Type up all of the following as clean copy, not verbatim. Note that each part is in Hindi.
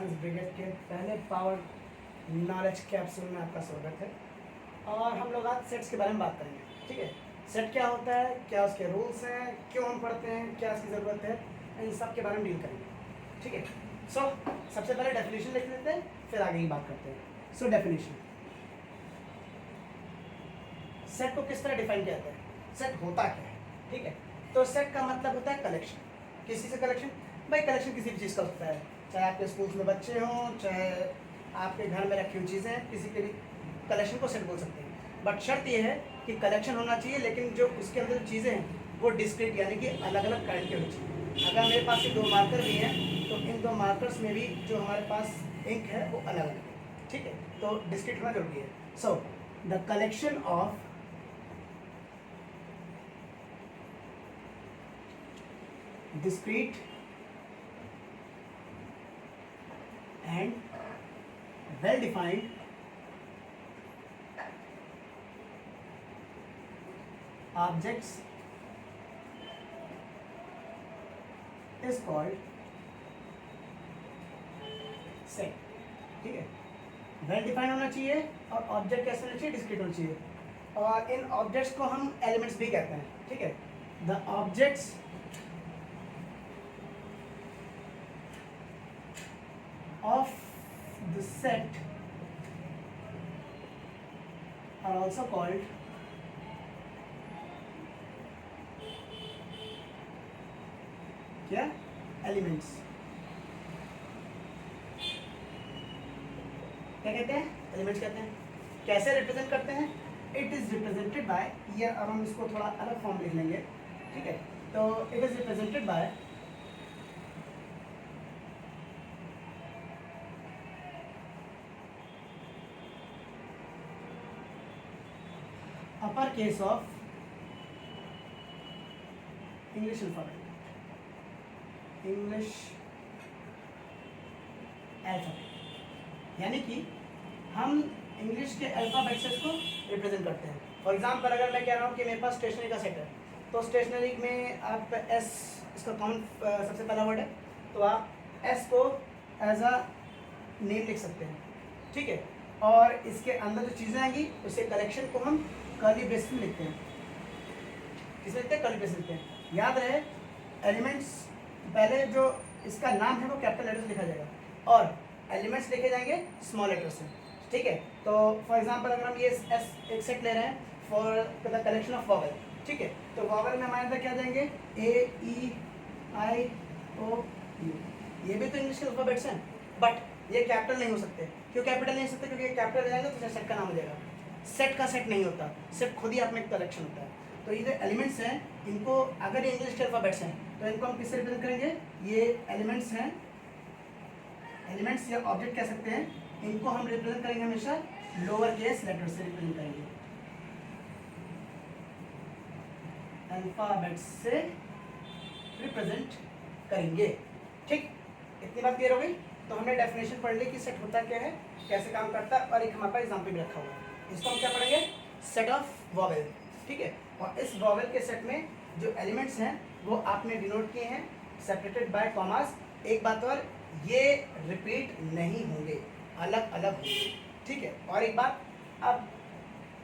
साइंस ब्रिगेड के पहले पावर नॉलेज कैप्सूल में आपका स्वागत है। और हम लोग आज सेट्स के बारे में बात करेंगे। ठीक है, सेट क्या होता है, क्या उसके रूल्स हैं, क्यों हम पढ़ते हैं, क्या इसकी ज़रूरत है, इन सब के बारे में डील करेंगे। ठीक है, सो सबसे पहले डेफिनेशन लिख लेते हैं, फिर आगे की बात करते हैं। सो डेफिनेशन, सेट को किस तरह डिफाइन किया जाता है, सेट होता क्या है। ठीक है, तो सेट का मतलब होता है कलेक्शन। किसी से कलेक्शन, भाई कलेक्शन किसी भी चीज़ का होता है, चाहे आपके स्कूल में बच्चे हों, चाहे आपके घर में रखी हुई चीज़ें, किसी के भी कलेक्शन को सेट बोल सकते हैं। बट शर्त ये है कि कलेक्शन होना चाहिए, लेकिन जो उसके अंदर जो चीज़ें हैं वो डिस्क्रीट यानी कि अलग अलग काइंड की होनी चाहिए। अगर मेरे पास ये दो मार्कर भी हैं तो इन दो मार्कर्स में भी जो हमारे पास इंक है वो अलग अलग है। ठीक है, तो डिस्क्रीट होना जरूरी है। So the collection of discrete and well defined objects is called set। ठीक है, वेल डिफाइंड होना चाहिए और ऑब्जेक्ट कैसे होना चाहिए, डिस्क्रीट होना चाहिए। और इन ऑब्जेक्ट्स को हम एलिमेंट्स भी कहते हैं। ठीक है, the objects of the set are also called क्या, एलिमेंट्स। क्या कहते हैं, एलिमेंट्स कहते हैं। कैसे रिप्रेजेंट करते हैं, इट इज रिप्रेजेंटेड बाय, ये अब हम इसको थोड़ा अलग फॉर्म लिख लेंगे। ठीक है, तो it is represented by upper case of English alphabet, English alphabet, यानी कि हम इंग्लिश के अल्फ़ाबेट से इसको रिप्रेजेंट करते हैं। फॉर एग्जांपल अगर मैं कह रहा हूँ कि मेरे पास स्टेशनरी का सेट है, तो स्टेशनरी में आप एस, इसका कॉमन सबसे पहला वर्ड है, तो आप एस को एज अ नेम लिख सकते हैं। ठीक है, और इसके अंदर जो चीज़ें आएंगी उसे कलेक्शन को हम कर्ली ब्रेसेस में लिखते हैं। किस लिखते हैं, कर्ली ब्रेसेस लिखते हैं। याद रहे, एलिमेंट्स पहले जो इसका नाम है वो कैपिटल लेटर से लिखा जाएगा और एलिमेंट्स लिखे जाएंगे स्मॉल लेटर से। ठीक है, तो फॉर एग्जांपल अगर हम ये एस एक सेट ले रहे हैं for the collection of vowel. ठीक है, तो वॉवल में हमारे अंदर क्या जाएंगे, ए ई आई ओ यू, ये भी तो इंग्लिश के अल्फाबेट्स हैं, बट ये कैपिटल नहीं हो सकते। क्यों कैपिटल नहीं हो सकते, क्योंकि ये कैपिटल जाएंगे तो सेट का नाम हो जाएगा। सेट का सेट नहीं होता, सेट खुद ही आप में एक कलेक्शन होता है। तो ये जो एलिमेंट्स हैं, इनको अगर ये इंग्लिश के अल्फाबेट्स हैं तो इनको हम किससे रिप्रेजेंट करेंगे, ये एलिमेंट्स हैं, एलिमेंट्स या ऑब्जेक्ट कह सकते हैं, इनको हम रिप्रेजेंट करेंगे हमेशा लोअर केस लेटर से रिप्रेजेंट करेंगे, अल्फाबेट से रिप्रेजेंट करेंगे। ठीक, इतनी बात क्लियर हो गई। तो हमने डेफिनेशन पढ़ ली कि सेट होता क्या है, कैसे काम करता है, और एक हमारे पास एग्जाम्पल भी रखा हुआ है। इसको हम क्या पढ़ेंगे, सेट ऑफ वॉवेल। ठीक है, और इस वॉवेल के सेट में जो एलिमेंट्स हैं वो आपने डिनोट किए हैं सेपरेटेड बाय कॉमास। एक बात और, ये रिपीट नहीं होंगे, अलग अलग होंगे। ठीक है, और एक बात, अब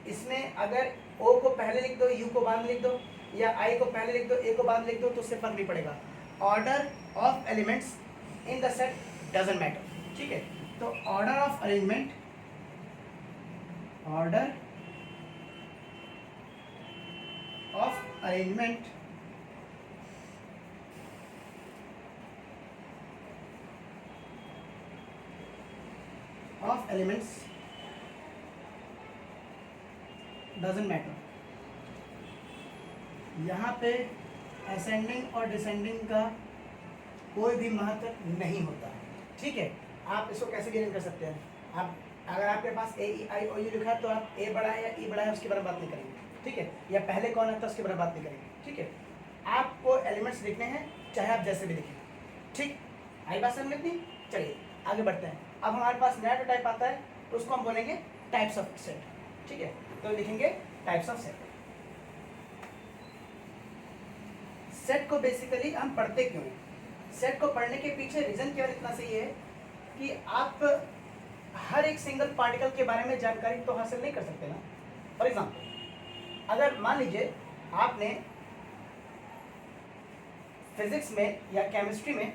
इसमें अगर ओ को पहले लिख दो, यू को बाद में लिख दो, या आई को पहले लिख दो, ए को बाद में लिख दो, तो उससे फर्क नहीं पड़ेगा। Order of elements in the set doesn't matter. ठीक है, तो order of arrangement, order of arrangement of elements doesn't matter. यहाँ पे असेंडिंग और डिसेंडिंग का कोई भी महत्व नहीं होता। ठीक है, आप इसको कैसे भी अरेंज कर सकते हैं। आप अगर आपके पास ए ई आई ओ यू लिखा है तो आप ए बड़ा है या ई बड़ा है उसके बारे में बात नहीं करेंगे। ठीक है, या पहले कौन आता है उसके बारे में बात नहीं करेंगे। ठीक है, आपको एलिमेंट्स लिखने हैं चाहे आप जैसे भी लिखें। ठीक, आई बात समझ लेती। चलिए आगे बढ़ते हैं। अब हमारे पास नया जो टाइप आता है तो उसको हम बोलेंगे टाइप्स ऑफ सेट। ठीक है, तो लिखेंगे टाइप्स ऑफ सेट। सेट को बेसिकली हम पढ़ते क्यों हैं, सेट को पढ़ने के पीछे रीजन केवल इतना सही है कि आप हर एक सिंगल पार्टिकल के बारे में जानकारी तो हासिल नहीं कर सकते ना। फॉर एग्जाम्पल, अगर मान लीजिए आपने फिजिक्स में या केमिस्ट्री में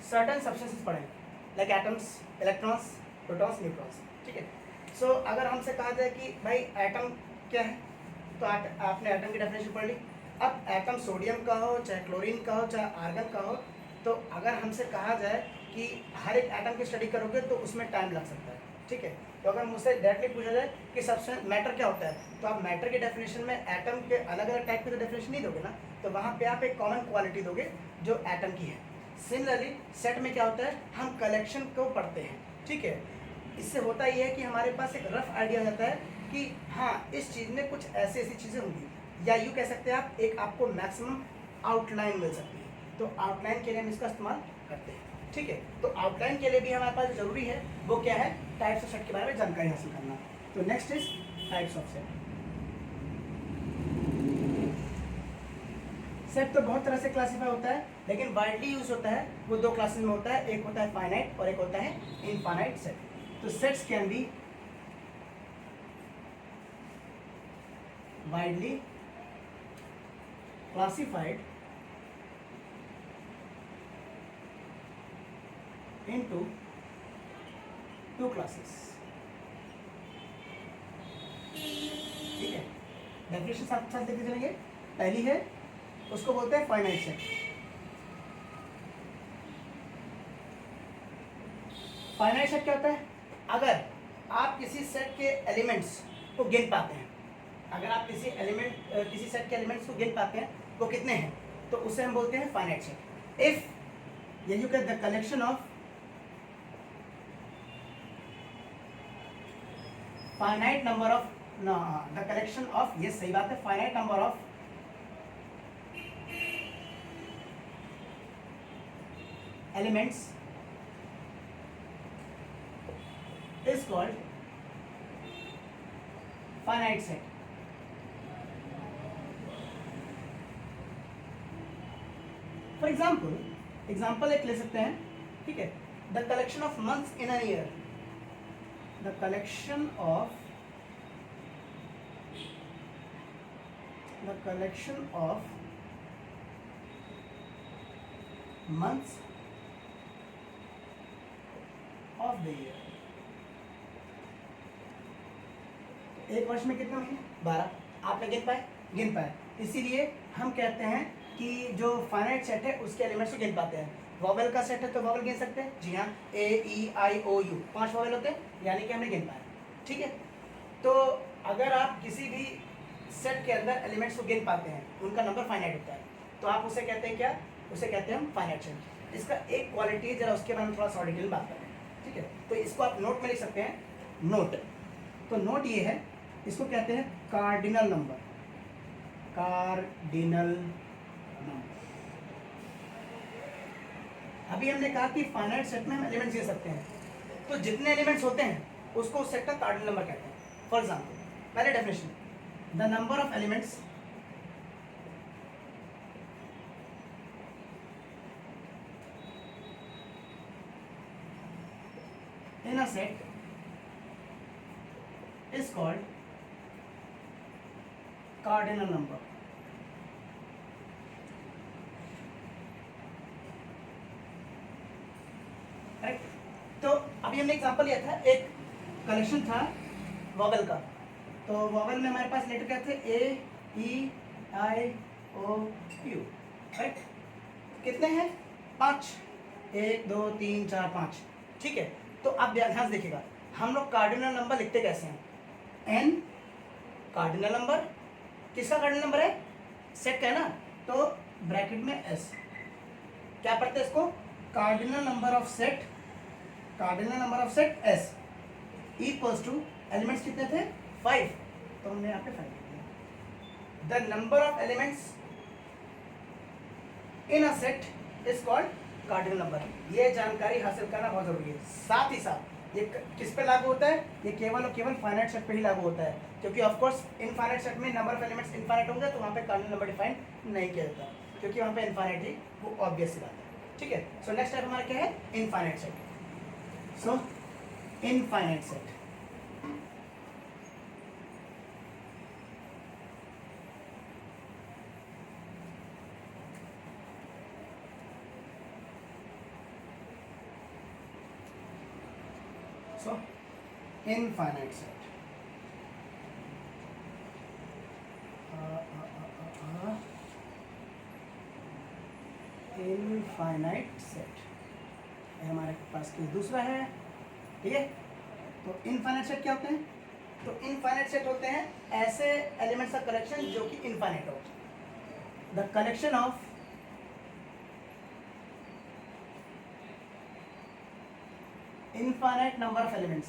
सर्टन सब्सटेंसेस पढ़े, like atoms, electrons, protons, neutrons, ठीक है। सो अगर हमसे कहा जाए कि भाई एटम क्या है, तो आपने एटम की डेफिनेशन पढ़ ली। अब एटम सोडियम का हो, चाहे क्लोरीन का हो, चाहे आर्गन का हो, तो अगर हमसे कहा जाए कि हर एक एटम की स्टडी करोगे तो उसमें टाइम लग सकता है, ठीक है। तो अगर मुझसे डायरेक्टली पूछा जाए कि सब्सटेंस मैटर क्या होता है, तो आप मैटर की डेफिनेशन में एटम के अलग अलग टाइप की तो डेफिनेशन नहीं दोगे ना, तो वहाँ पे आप एक कॉमन क्वालिटी दोगे जो एटम की है। सिमिलरली सेट में क्या होता है, हम कलेक्शन को पढ़ते हैं, ठीक है। इससे होता ये है कि हमारे पास एक रफ आइडिया हो जाता है कि हाँ इस चीज़ में कुछ ऐसी ऐसी चीज़ें होंगी, या यूँ कह सकते हैं आप, एक आपको मैक्सिमम आउटलाइन मिल सकती है। तो आउटलाइन के लिए हम इसका इस्तेमाल करते हैं, ठीक है। तो आउटलाइन के लिए भी हमारे पास ज़रूरी है वो क्या है, टाइप्स ऑफ सेट के बारे में जानकारी हासिल करना। तो next is types of set. Set तो बहुत तरह से क्लासीफाई होता है, लेकिन वाइडली यूज होता है वो दो क्लासेस में होता है, एक होता है फाइनाइट और एक होता है इनफाइनाइट सेट। तो sets can be widely classified into two classes, ठीक है। डेफिनेशन साथ साथ देखते चलेंगे। पहली है, उसको बोलते हैं फाइनाइट सेट। फाइनाइट सेट क्या होता है, अगर आप किसी सेट के एलिमेंट्स को गिन पाते हैं, अगर आप किसी सेट के एलिमेंट्स को गिन पाते हैं वो कितने हैं, तो उसे हम बोलते हैं finite set. If you can the collection of finite number of the collection of, ये सही बात है, finite number of elements is called finite set. For example एक ले सकते हैं, ठीक है। The collection of months in an year, the collection of months of the year. एक वर्ष में कितने महीने, 12। आपने गिन पाए, इसीलिए हम कहते हैं कि जो फाइनाइट सेट है उसके एलिमेंट्स को गिन पाते हैं। वॉवेल का सेट है तो वॉवेल गिन सकते हैं, जी हाँ, ए ई आई ओ यू 5 वॉवेल होते हैं, यानी कि हमने गिन पाया, ठीक है। तो अगर आप किसी भी सेट के अंदर एलिमेंट्स को गिन पाते हैं, उनका नंबर फाइनाइट होता है, तो आप उसे कहते हैं क्या, उसे कहते हैं हम फाइनाइट सेट। इसका एक क्वालिटी है, जरा उसके बारे में थोड़ा सा डिटेल बात करें, ठीक है। तो इसको आप नोट में लिख सकते हैं, नोट। तो नोट ये है, इसको कहते हैं कार्डिनल नंबर, कार्डिनल नंबर। अभी हमने कहा कि फाइनाइट सेट में हम एलिमेंट्स गिन सकते हैं, तो जितने एलिमेंट्स होते हैं उसको उस सेट का कार्डिनल नंबर कहते हैं। फॉर एग्जाम्पल, पहले definition, the number of elements in a set is called cardinal number। Right. तो अभी हमने एग्जांपल लिया था, एक कलेक्शन था वॉवेल का, तो वॉवेल में हमारे पास लेटर क्या थे, ए ई आई ओ यू, राइट। कितने हैं, 5, 1 2 3 4 5, ठीक है। तो आप ध्यान से देखिएगा, हम लोग कार्डिनल नंबर लिखते कैसे हैं, एन कार्डिनल नंबर, किसका कार्डिनल नंबर है, सेट का है ना, तो ब्रैकेट में एस, क्या पढ़ते हैं इसको, cardinal number of set, cardinal number of set S equals to, elements कितने थे, 5, तो हमने यहाँ पे 5 लिख दिया। The number of elements in a set is called cardinal number. ये जानकारी हासिल करना बहुत जरूरी है। साथ ही साथ ये किस पे लागू होता है, ये केवल और केवल फाइनाइट सेट पे ही लागू होता है, क्योंकि ऑफ कोर्स इनफाइनाइट सेट में नंबर ऑफ एलिमेंट्स इनफाइनाइट होंगे, तो वहाँ पे कार्डिनल नंबर डिफाइन नहीं किया जाता, क्योंकि वहाँ पे इनफाइनाइट ही वो ऑब्वियस सी बात है। ठीक है। सो नेक्स्ट टाइप हमारा क्या है, इनफाइनाइट सेट। सो इनफाइनाइट सेट, सो इनफाइनाइट सेट, इनफाइनाइट सेट हमारे पास केस दूसरा है, ठीक है। तो इनफाइनाइट सेट क्या होते हैं, तो इनफाइनाइट सेट होते हैं ऐसे एलिमेंट्स का कलेक्शन जो कि इनफाइनाइट हो, the collection of infinite number of elements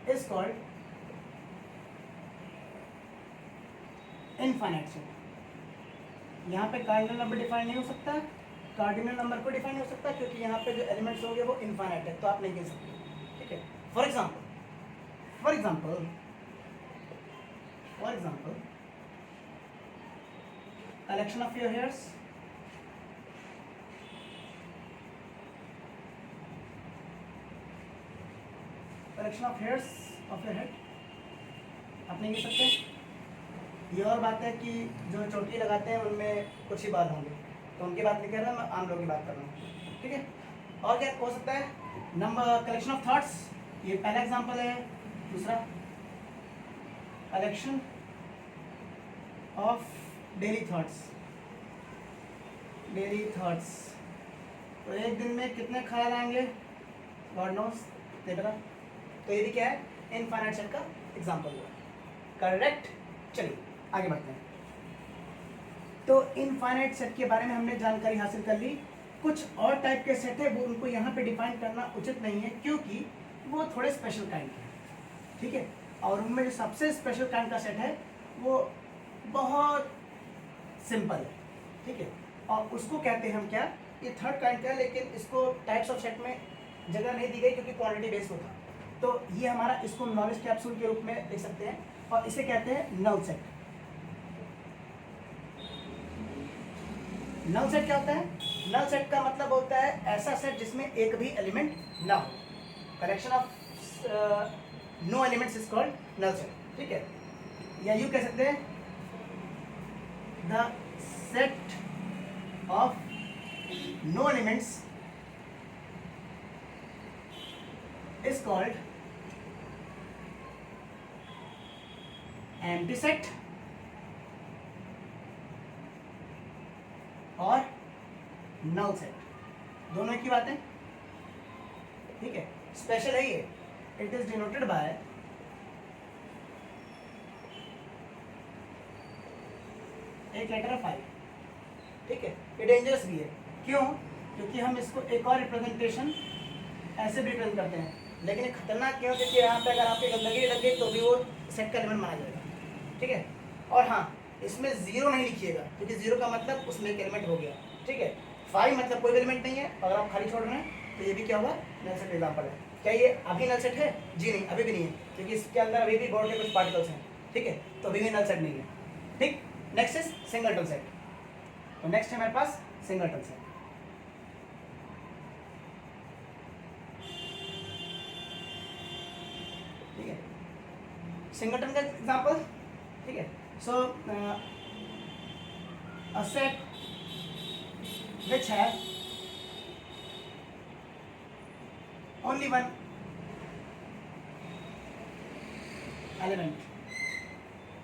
is called infinite set। यहाँ पे कार्डिनल नंबर डिफाइन नहीं हो सकता, कार्डिनल नंबर को डिफाइन नहीं हो सकता क्योंकि यहाँ पे जो एलिमेंट्स होंगे वो इनफाइनाइट है, तो आप नहीं कह सकते, ठीक है। For example collection of your hairs, collection of hairs of your head, आप नहीं कह सकते। ये और बात है कि जो चोटी लगाते हैं उनमें कुछ ही बाल होंगे, तो उनकी बात नहीं कर रहा, मैं आम लोगों की बात कर रहा हूँ, ठीक है। और क्या हो सकता है, नंबर कलेक्शन ऑफ थॉट्स, ये पहला एग्जांपल है। दूसरा collection of daily thoughts, daily thoughts, तो एक दिन में कितने ख्याल आएंगे, गॉड नोस, नहीं पता। तो ये भी क्या है, इनफाइनाइट सेट का एग्जांपल हुआ, करेक्ट। चलिए आगे बढ़ते हैं। तो इनफाइनाइट सेट के बारे में हमने जानकारी हासिल कर ली। कुछ और टाइप के सेट है वो उनको यहाँ पे डिफाइन करना उचित नहीं है क्योंकि वो थोड़े स्पेशल काइंड के हैं, ठीक है। और उनमें जो सबसे स्पेशल काइंड का सेट है वो बहुत सिंपल है, ठीक है। और उसको कहते हैं हम क्या, ये थर्ड काइंड का है, लेकिन इसको टाइप्स ऑफ सेट में जगह नहीं दी गई क्योंकि क्वांटिटी बेस्ड होता। तो ये हमारा, इसको नॉलेज कैप्सूल के रूप में लिख सकते हैं और इसे कहते हैं नल सेट। नल सेट क्या होता है, नल सेट का मतलब होता है ऐसा सेट जिसमें एक भी एलिमेंट ना हो। Collection of no elements is called null set, ठीक है। या यूं कह सकते हैं the set of no elements is called empty set और null set, दोनों एक ही बात है, ठीक है। स्पेशल है ये, इट इज डिनोटेड बाय एक लेटर ऑफ आई, ठीक है। ये डेंजरस भी है, क्यों, क्योंकि हम इसको एक और रिप्रेजेंटेशन ऐसे भी रिप्रेजेंट करते हैं, लेकिन ये खतरनाक क्यों, क्योंकि यहाँ पे अगर आपकी गंदगी लग गई तो भी वो सेट का एलिमेंट माना जाएगा, ठीक है। और हाँ, इसमें जीरो नहीं लिखिएगा क्योंकि जीरो का मतलब उसमें एक एलिमेंट हो गया, ठीक है। 5 मतलब कोई एलिमेंट नहीं है, अगर आप खाली छोड़ रहे हैं तो ये भी क्या होगा, नल सेट एग्जाम्पल है। क्या ये अभी नल सेट है, जी नहीं, अभी भी नहीं है, क्योंकि इसके अंदर अभी भी बोर्ड के कुछ पार्टिकल्स हैं, ठीक है, तो अभी भी नल सेट नहीं है, ठीक। Next is singleton set. तो नेक्स्ट है हमारे पास सिंगलटन सेट, ठीक है। सिंगलटन का एग्जांपल, ठीक है। So a set which have only one element,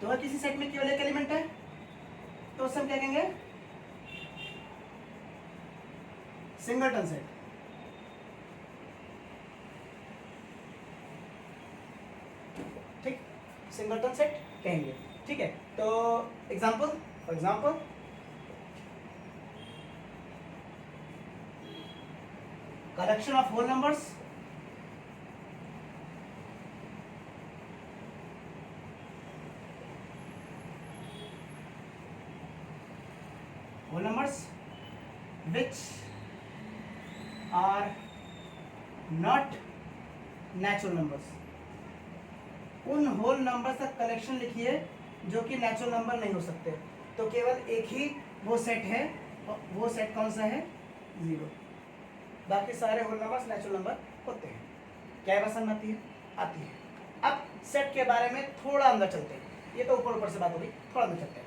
तो अगर किसी सेट में केवल एक एलिमेंट है तो उसे हम क्या कहेंगे, सिंगलटन सेट, ठीक, सिंगलटन सेट कहेंगे, ठीक है। तो example, for example collection of whole numbers, whole numbers which are not natural numbers. उन होल नंबर्स का कलेक्शन लिखिए जो कि नेचुरल नंबर नहीं हो सकते। तो केवल एक ही वो सेट है, वो सेट कौन सा है? 0। बाकी सारे होल नंबर्स नेचुरल नंबर होते हैं। क्या बात समझ आती है? आती है। अब सेट के बारे में थोड़ा अंदर चलते हैं। ये तो ऊपर ऊपर से बात होगी, थोड़ा अंदर चलते हैं।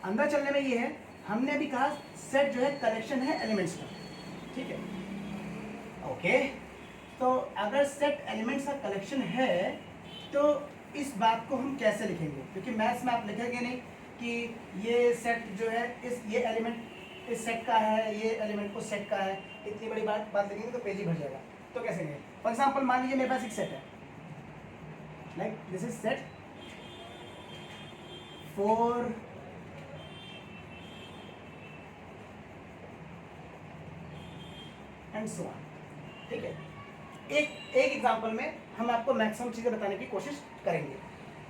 अंदर चलने में ये है, हमने अभी कहा सेट जो है कलेक्शन है एलिमेंट्स का, ठीक है, ओके। तो अगर सेट एलिमेंट्स का कलेक्शन है तो इस बात को हम कैसे लिखेंगे? क्योंकि मैथ्स में आप लिखेंगे नहीं कि ये सेट जो है ये एलिमेंट इस सेट का है, ये एलिमेंट उस सेट का है। इतनी बड़ी बात लिखेंगे तो पेज ही भर जाएगा। तो कैसे लिखेंगे? फॉर एग्जाम्पल मान लीजिए मेरे पास एक सेट है, like this is set 4 and so on, ठीक है। एक एग्जांपल में हम आपको मैक्सिमम चीजें बताने की कोशिश करेंगे।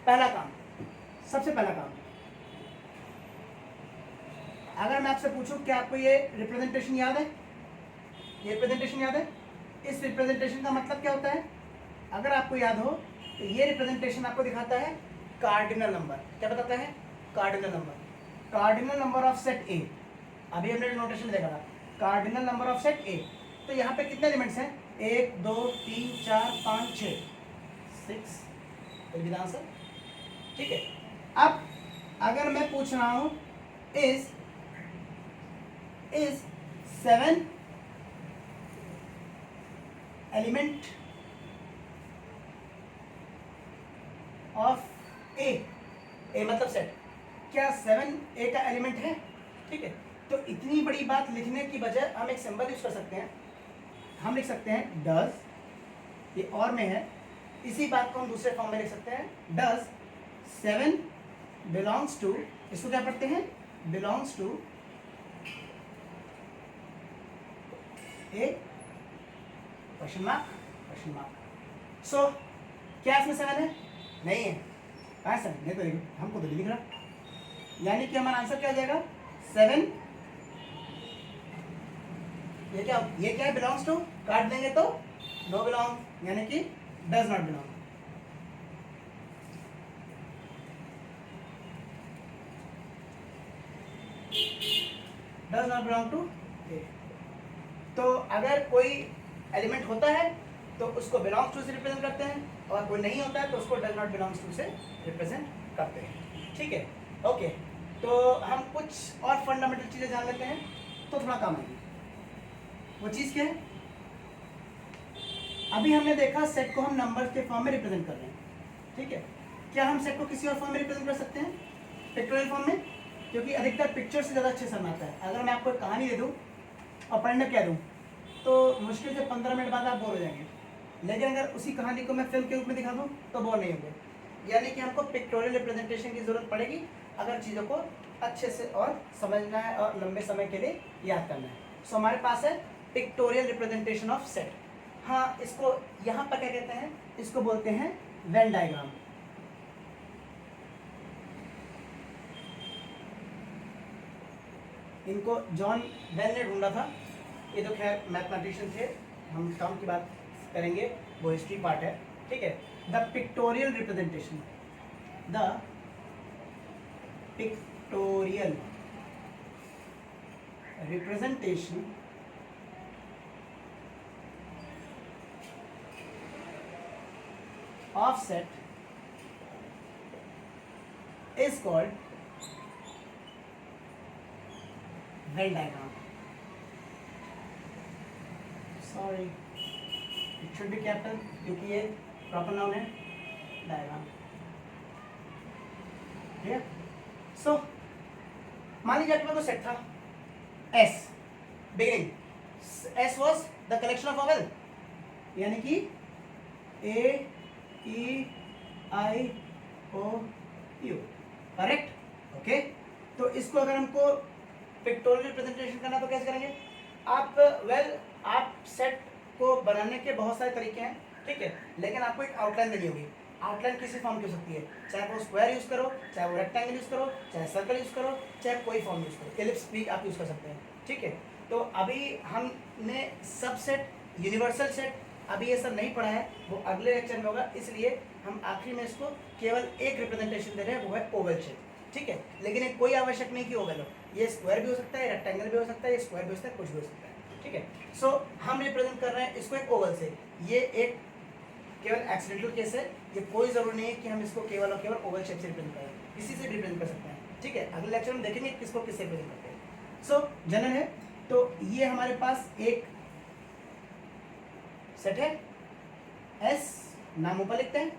पहला काम, सबसे पहला काम, अगर मैं आपसे पूछूं क्या आपको ये रिप्रेजेंटेशन याद है? ये रिप्रेजेंटेशन याद है? इस रिप्रेजेंटेशन का मतलब क्या होता है? अगर आपको याद हो तो ये रिप्रेजेंटेशन आपको दिखाता है कार्डिनल नंबर। क्या बताता है? Cardinal number. Cardinal number of set ए, अभी हमने नोटेशन देखा था, कार्डिनल नंबर ऑफ सेट ए। तो यहाँ पे कितने एलिमेंट्स हैं? 1 2 3 4 5 6 6 विल बी द आंसर, ठीक है। अब अगर मैं पूछ रहा हूं इज 7 एलिमेंट ऑफ ए मतलब सेट, क्या 7 ए का एलिमेंट है? ठीक है। तो इतनी बड़ी बात लिखने की बजाय हम एक सिंबल यूज कर सकते हैं। हम लिख सकते हैं डज, ये और में है, इसी बात को हम दूसरे फॉर्म में लिख सकते हैं, डज 7 बिलोंग्स टू, इसको क्या पढ़ते हैं? Belongs to a question mark. So क्या इसमें 7 है? नहीं है। कहाँ है 7? नहीं तो देखो हमको तो नहीं दिख रहा, यानी कि हमारा आंसर क्या आ जाएगा? 7। ये क्या है? बिलोंग्स टू, काट देंगे तो नो बिलोंग, यानी कि does not belong. Does not belong to A. तो अगर कोई एलिमेंट होता है तो उसको बिलोंग्स टू से रिप्रेजेंट करते हैं, और कोई नहीं होता है तो उसको डज नॉट बिलोंग्स टू से रिप्रेजेंट करते हैं, ठीक है, ओके। तो हम कुछ और फंडामेंटल चीजें जान लेते हैं तो थोड़ा काम आएगी। वो चीज़ क्या है? अभी हमने देखा सेट को हम नंबर्स के फॉर्म में रिप्रेजेंट कर रहे हैं, ठीक है। क्या हम सेट को किसी और फॉर्म में रिप्रेजेंट कर सकते हैं? पिक्टोरियल फॉर्म में, क्योंकि अधिकतर पिक्चर से ज़्यादा अच्छे समझ आता है। अगर मैं आपको एक कहानी दे दूँ और पढ़ने कह दूँ तो मुश्किल से 15 मिनट बाद आप बोर हो जाएंगे, लेकिन अगर उसी कहानी को मैं फिल्म के रूप में दिखा दूँ तो बोर नहीं होंगे। यानी कि हमको पिक्टोरियल रिप्रेजेंटेशन की ज़रूरत पड़ेगी अगर चीज़ों को अच्छे से और समझना है और लंबे समय के लिए याद करना है। सो हमारे पास है पिक्टोरियल रिप्रेजेंटेशन ऑफ सेट। हाँ, इसको यहाँ पर क्या कहते हैं? इसको बोलते हैं वेन डायग्राम। इनको जॉन वेन ने ढूंढा था। ये तो खैर मैथमेटिशियन थे, हम टर्म की बात करेंगे, वो हिस्ट्री पार्ट है, ठीक है। The pictorial representation, the pictorial representation of set is called Venn diagram. Sorry, it should be capital क्योंकि ये proper noun है, diagram. Clear? So मान लीजिए आपके पास तो सेट था S, beginning S was the collection of vowel, यानी कि A E I O U, correct, okay. तो इसको अगर हमको पिक्टोरियल रिप्रेजेंटेशन करना तो कैसे करेंगे? आप आप सेट को बनाने के बहुत सारे तरीके हैं, ठीक है, लेकिन आपको एक आउटलाइन देनी होगी। आउटलाइन किसी फॉर्म की हो सकती है, चाहे वो स्क्वायर यूज करो, चाहे वो रेक्टेंगल यूज करो, चाहे सर्कल यूज करो, चाहे कोई फॉर्म यूज करो, एलिप्स भी आप यूज कर सकते हैं, ठीक है। तो अभी हमने सब सेट, यूनिवर्सल सेट अभी ये सब नहीं पढ़ा है वो अगले लेक्चर में होगा, इसलिए हम आखिरी में इसको केवल एक रिप्रेजेंटेशन दे रहे हैं, वो है ओवल शेप। ठीक है, लेकिन एक कोई आवश्यक नहीं कि ओवल हो, ये स्क्वायर भी हो सकता है, रेक्टेंगल भी हो सकता है, ये स्क्वायर भी हो सकता है, कुछ भी हो सकता है। ठीक है, सो हम रिप्रेजेंट कर रहे हैं इसको एक ओवल से। ये एक केवल एक्सीडेंटल केस है, ये कोई जरूरी नहीं है कि हम इसको केवल और केवल ओवल शेप से रिप्रेजेंट करें, किसी से रिप्रेजेंट कर सकते हैं। ठीक है, अगले लेक्चर में देखेंगे किसको किससे रिप्रेजेंट करते हैं। सो जनरल है, तो ये हमारे पास एक सेट है एस, नाम ऊपर लिखते हैं,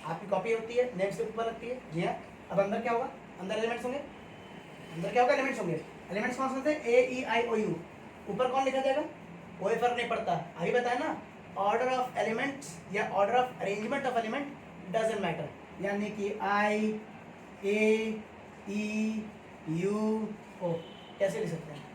आपकी कॉपी होती है, नेम से ऊपर लगती है। जी हाँ, अब अंदर क्या होगा, अंदर एलिमेंट्स होंगे, अंदर क्या होगा, एलिमेंट्स होंगे। एलिमेंट्स कौन से होते हैं, ए ई आई ओ यू। ऊपर कौन लिखा जाएगा, कोई फर्क नहीं पड़ता, अभी बताया ना, ऑर्डर ऑफ एलिमेंट्स या order of arrangement of element doesn't matter, यानी कि आई ए ई यू ओ कैसे लिख सकते हैं।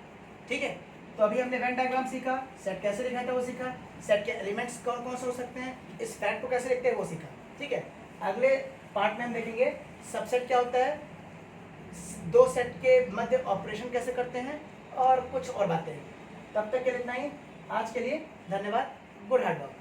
ठीक है, तो अभी हमने वेन डायग्राम सीखा, सेट कैसे लिखा था वो सीखा, सेट के एलिमेंट्स कौन कौन से हो सकते हैं, इस फैक्ट को कैसे लिखते हैं वो सीखा। ठीक है, अगले पार्ट में हम देखेंगे सबसेट क्या होता है, दो सेट के मध्य ऑपरेशन कैसे करते हैं, और कुछ और बातें। तब तक के लिए इतना ही आज के लिए, धन्यवाद, गुड हार्ड वर्क।